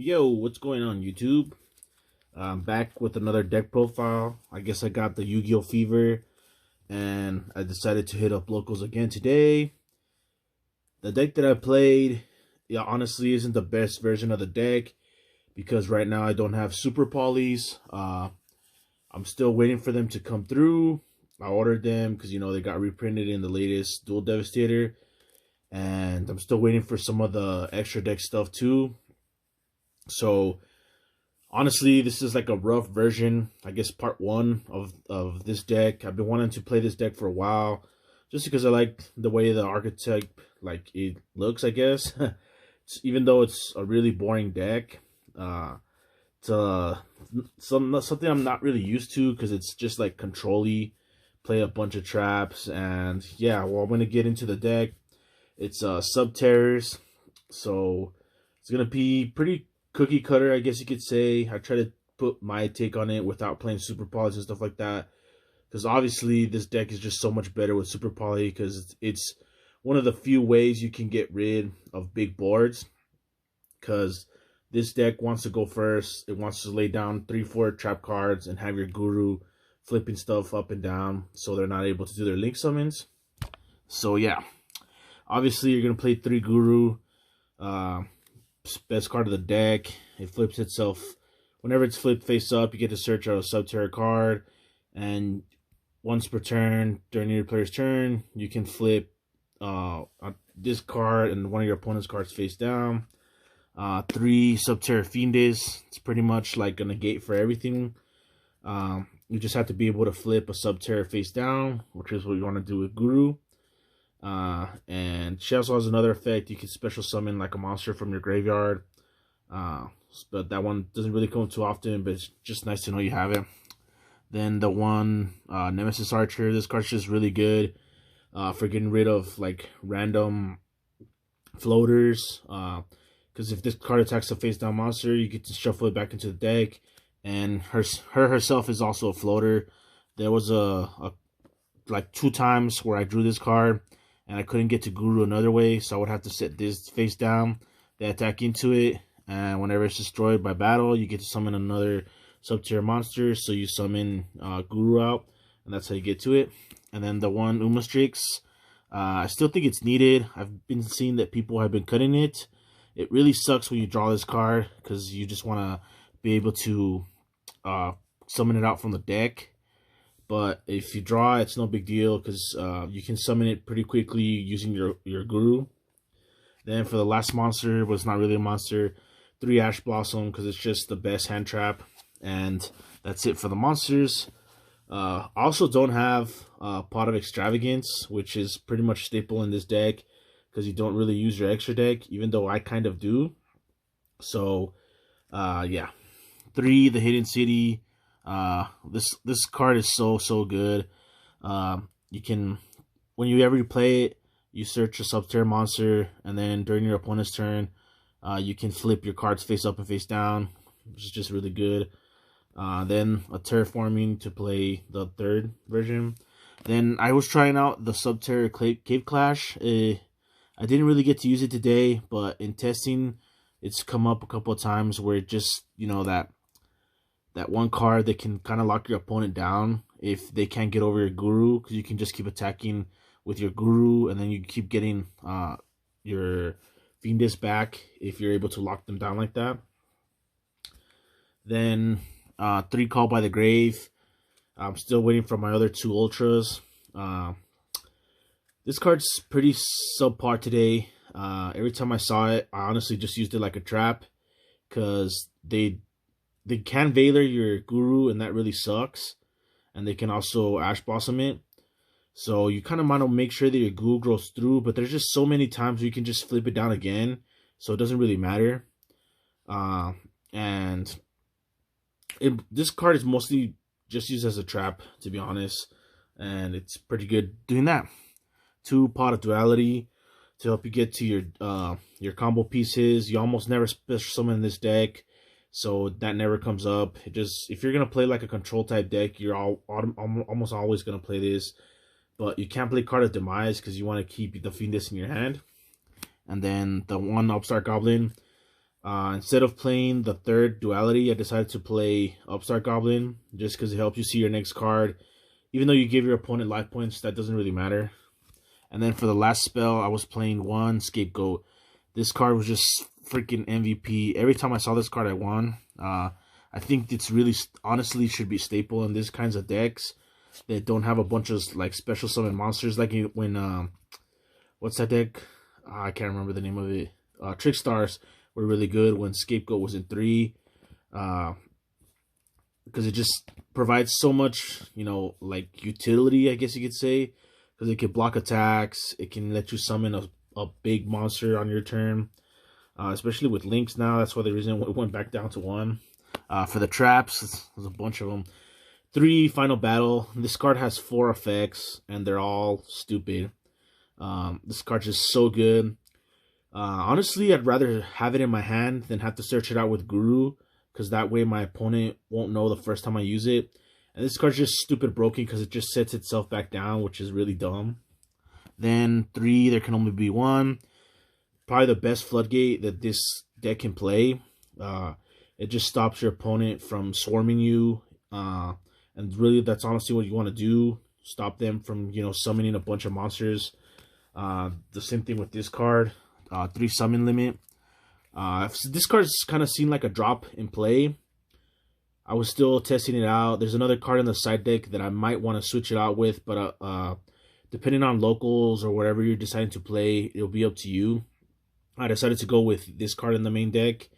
Yo, what's going on, YouTube? I'm back with another deck profile. I guess I got the Yu-Gi-Oh! Fever, and I decided to hit up locals again today. The deck that I played, yeah, honestly isn't the best version of the deck, because right now I don't have Super Polys. I'm still waiting for them to come through. I ordered them because, they got reprinted in the latest Dual Devastator, and I'm still waiting for some of the extra deck stuff too. So honestly, this is like a rough version, I guess part one of this deck. I've been wanting to play this deck for a while, just because I like the way the archetype, like, it looks, I guess. Even though it's a really boring deck, it's something I'm not really used to, because it's just like control-y, play a bunch of traps, and yeah, well, I'm going to get into the deck. It's Subterrors, so it's going to be pretty cookie cutter, I guess you could say. I try to put my take on it without playing Super Polys and stuff like that, because obviously this deck is just so much better with Super Poly, because it's one of the few ways you can get rid of big boards, because this deck wants to go first. It wants to lay down 3-4 trap cards and have your Guru flipping stuff up and down, so they're not able to do their link summons. So yeah, obviously you're going to play 3 Guru. Best card of the deck. It flips itself. Whenever it's flipped face up, you get to search out a Subterror card, and once per turn during your player's turn, you can flip this card and one of your opponent's cards face down. 3 Subterror Fiendish. It's pretty much like a negate for everything. You just have to be able to flip a Subterror face down, which is what you want to do with Guru. And she also has another effect. You can special summon like a monster from your graveyard, but that one doesn't really come too often, but it's just nice to know you have it. Then the one Nemesis Archer, this card's just really good for getting rid of like random floaters, because if this card attacks a face down monster, you get to shuffle it back into the deck, and her herself is also a floater. There was like 2 times where I drew this card and I couldn't get to Guru another way, so I would have to set this face down, they attack into it, and whenever it's destroyed by battle, you get to summon another Subterror monster, so you summon Guru out, and that's how you get to it. And then the one Umastrix, I still think it's needed. I've been seeing that people have been cutting it. It really sucks when you draw this card, because you just want to be able to summon it out from the deck. But if you draw, it's no big deal, because you can summon it pretty quickly using your Guru. Then for the last monster, but it's not really a monster, 3 Ash Blossom, because it's just the best hand trap. And that's it for the monsters. I also don't have Pot of Extravagance, which is pretty much staple in this deck, because you don't really use your extra deck, even though I kind of do. So, yeah. 3, the Hidden City. This card is so good. You can, whenever you play it, you search a Subterror monster, and then during your opponent's turn, you can flip your cards face up and face down, which is just really good. Then a Terraforming to play the 3rd version. Then I was trying out the Subterror Cave Clash. I didn't really get to use it today, but in testing, it's come up a couple of times where it just, that one card that can kind of lock your opponent down if they can't get over your Guru, because you can just keep attacking with your Guru, and then you keep getting your Fiendish back if you're able to lock them down like that. Then 3 Call by the Grave. I'm still waiting for my other 2 Ultras. This card's pretty subpar today. Every time I saw it, I honestly just used it like a trap, because they can Valor your Guru, and that really sucks. And they can also Ash Blossom it. So you kind of want to make sure that your Guru goes through, but there's just so many times where you can just flip it down again, so it doesn't really matter. This card is mostly just used as a trap, to be honest, and it's pretty good doing that. 2 Pot of Duality to help you get to your combo pieces. You almost never special summon this deck, so that never comes up. It just, if you're gonna play like a control type deck, you're almost always gonna play this. But you can't play Card of Demise, because you want to keep the Fiendish in your hand. And then the 1 Upstart Goblin. Instead of playing the third duality, I decided to play Upstart Goblin just because it helps you see your next card. Even though you give your opponent life points, that doesn't really matter. And then for the last spell, I was playing one Scapegoat. This card was just freaking MVP. Every time I saw this card, I won. I think it's really, honestly, should be staple in these kinds of decks that don't have a bunch of like special summon monsters. Like when what's that deck? I can't remember the name of it. Trick Stars were really good when Scapegoat was in 3. Because it just provides so much, you know, like utility, I guess you could say. Because it can block attacks. It can let you summon a big monster on your turn. Especially with links now. That's why the reason it went back down to 1. For the traps, there's a bunch of them. 3, Final Battle. This card has 4 effects, and they're all stupid. This card's just so good. Honestly, I'd rather have it in my hand than have to search it out with Guru, because that way my opponent won't know the first time I use it. And this card's just stupid broken because it just sets itself back down, which is really dumb. Then 3, there can only be 1. Probably the best floodgate that this deck can play. It just stops your opponent from swarming you. And really, that's honestly what you want to do. Stop them from, you know, summoning a bunch of monsters. The same thing with this card. 3 summon limit. This card's kind of seemed like a drop in play. I was still testing it out. There's another card in the side deck that I might want to switch it out with, but depending on locals or whatever you're deciding to play, it'll be up to you. I decided to go with this card in the main deck,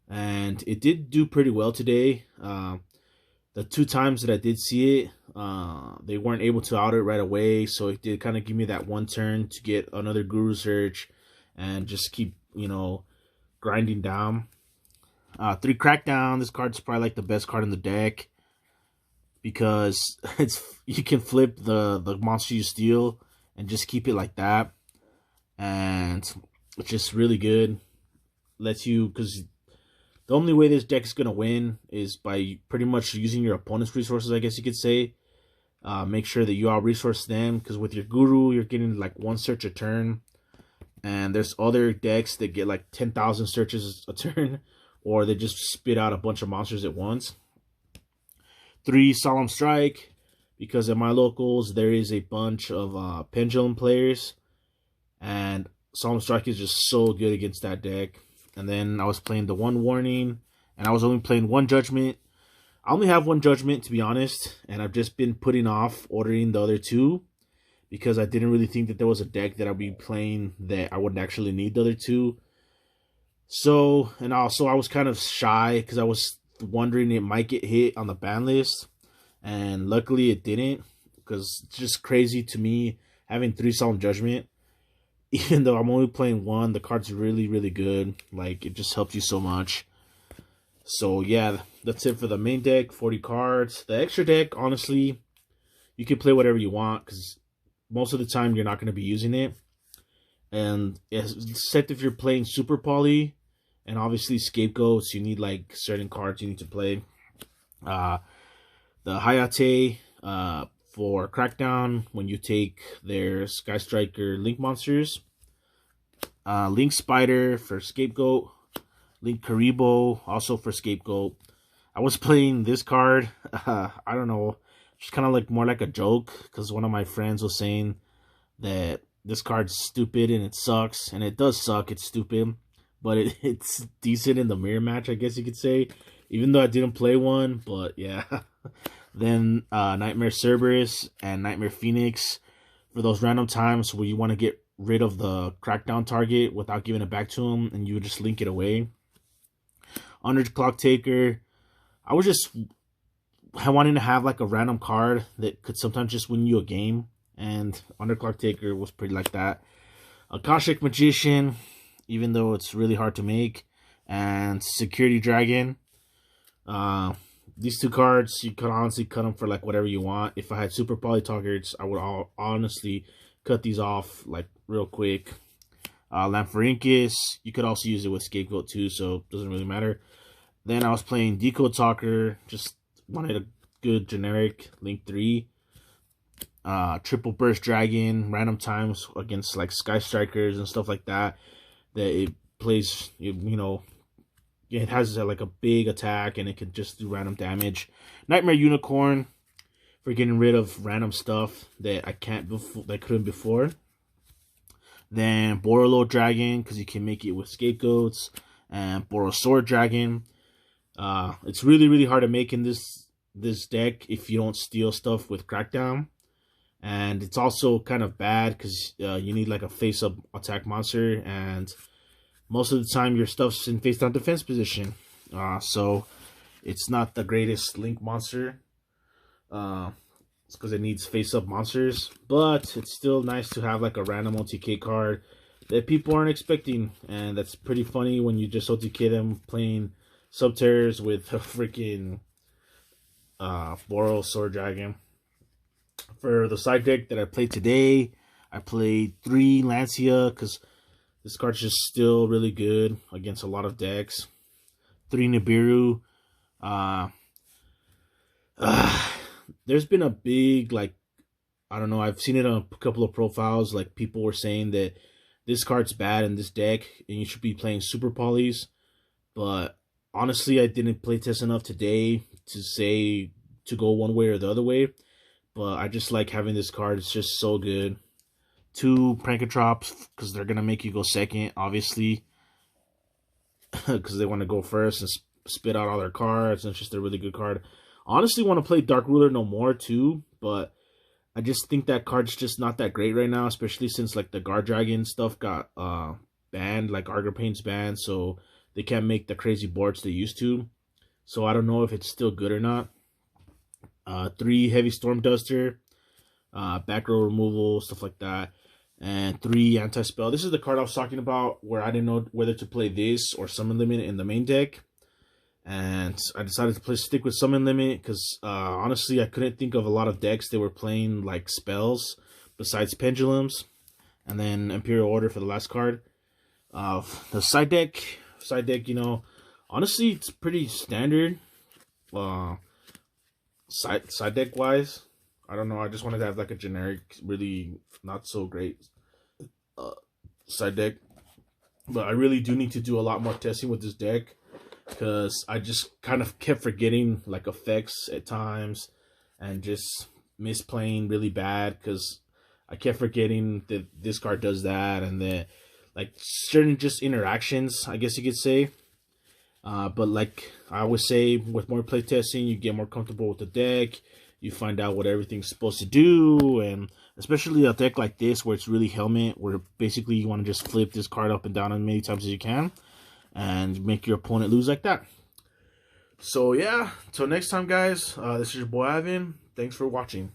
and it did do pretty well today. The 2 times that I did see it, they weren't able to out it right away, so it did kind of give me that 1 turn to get another Guru Search and just keep, you know, grinding down. 3 Crackdown. This card's probably like the best card in the deck because you can flip the monster you steal and just keep it like that, and it's just really good. Lets you, because the only way this deck is gonna win is by pretty much using your opponent's resources, I guess you could say. Make sure that you out resource them, because with your Guru, you're getting like 1 search a turn. And there's other decks that get like 10,000 searches a turn, or they just spit out a bunch of monsters at once. 3 Solemn Strike, because at my locals there is a bunch of Pendulum players, and Solemn Strike is just so good against that deck. And then I was playing the 1 Warning, and I was only playing 1 Judgment. I only have 1 Judgment, to be honest, and I've just been putting off ordering the other 2. Because I didn't really think that there was a deck that I'd be playing that I wouldn't actually need the other 2. So, and also I was kind of shy because I was wondering it might get hit on the ban list. And luckily it didn't. Because it's just crazy to me having 3 Solemn Judgment. Even though I'm only playing 1, the card's really, really good. Like, it just helps you so much. So, yeah, that's it for the main deck. 40 cards. The extra deck, honestly, you can play whatever you want. Because most of the time, you're not going to be using it. And except if you're playing Super Poly, and obviously Scapegoats, you need like certain cards you need to play. The Hayate for Crackdown, when you take their Sky Striker Link monsters. Link Spider for Scapegoat. Link Karibo, also for Scapegoat. I was playing this card. I don't know. Just kind of like more like a joke, because one of my friends was saying that this card's stupid and it sucks, and it does suck. It's stupid, but it's decent in the mirror match, I guess you could say, even though I didn't play one. But yeah. Then Nightmare Cerberus and Nightmare Phoenix for those random times where you want to get rid of the Crackdown target without giving it back to him, and you just link it away. Underclock Taker. I was just wanting to have like a random card that could sometimes just win you a game, and Underclock Taker was pretty like that. Akashic Magician, even though it's really hard to make, and Security Dragon. These 2 cards, you could honestly cut them for like whatever you want. If I had Super Poly targets, I would honestly cut these off like real quick. Lamphorhynchus, you could also use it with Scapegoat too, so it doesn't really matter. Then I was playing Decode Talker, just wanted a good generic Link 3. Triple Burst Dragon, random times against like Sky Strikers and stuff like that. That it plays, you know, it has like a big attack, and it can just do random damage. Nightmare Unicorn for getting rid of random stuff that I couldn't before. Then Borolo Dragon, because you can make it with scapegoats, and Borosword Dragon. It's really hard to make in this deck if you don't steal stuff with Crackdown. And it's also kind of bad because you need like a face-up attack monster, and most of the time your stuff's in face-down defense position. So it's not the greatest Link monster. It's because it needs face-up monsters, but it's still nice to have like a random OTK card that people aren't expecting, and that's pretty funny when you just OTK them playing Subterrors with a freaking Borosword Dragon. For the side deck that I played today, I played 3 Lancia because this card's just still really good against a lot of decks. 3 Nibiru. There's been a big, like, I don't know, I've seen it on a couple of profiles, like people were saying that this card's bad in this deck and you should be playing Super Polys. But honestly, I didn't play test enough today to say to go one way or the other way. But I just like having this card. It's just so good. 2 Prankotrops, because they're going to make you go second, obviously. Because they want to go first and spit out all their cards. And it's just a really good card. Honestly, want to play Dark Ruler no more, too. But I just think that card's just not that great right now. Especially since, like, the Guard Dragon stuff got banned. Like, Argopane's banned. So they can't make the crazy boards they used to. So I don't know if it's still good or not. 3 Heavy Storm Duster, back row removal, stuff like that, and 3 Anti-Spell. This is the card I was talking about where I didn't know whether to play this or Summon Limit in the main deck, and I decided to stick with Summon Limit because honestly I couldn't think of a lot of decks that were playing like spells besides Pendulums, and then Imperial Order for the last card. The side deck, you know, honestly it's pretty standard. Side deck wise, I don't know. I just wanted to have like a generic, really not so great side deck. But I really do need to do a lot more testing with this deck because I just kind of kept forgetting like effects at times and just misplaying really bad because I kept forgetting that this card does that, and then like certain just interactions, I guess you could say. But like I always say, with more playtesting, you get more comfortable with the deck. You find out what everything's supposed to do, and especially a deck like this where it's really helmet, where basically you want to just flip this card up and down as many times as you can and make your opponent lose like that. So yeah, till next time guys, this is your boy Ivan. Thanks for watching.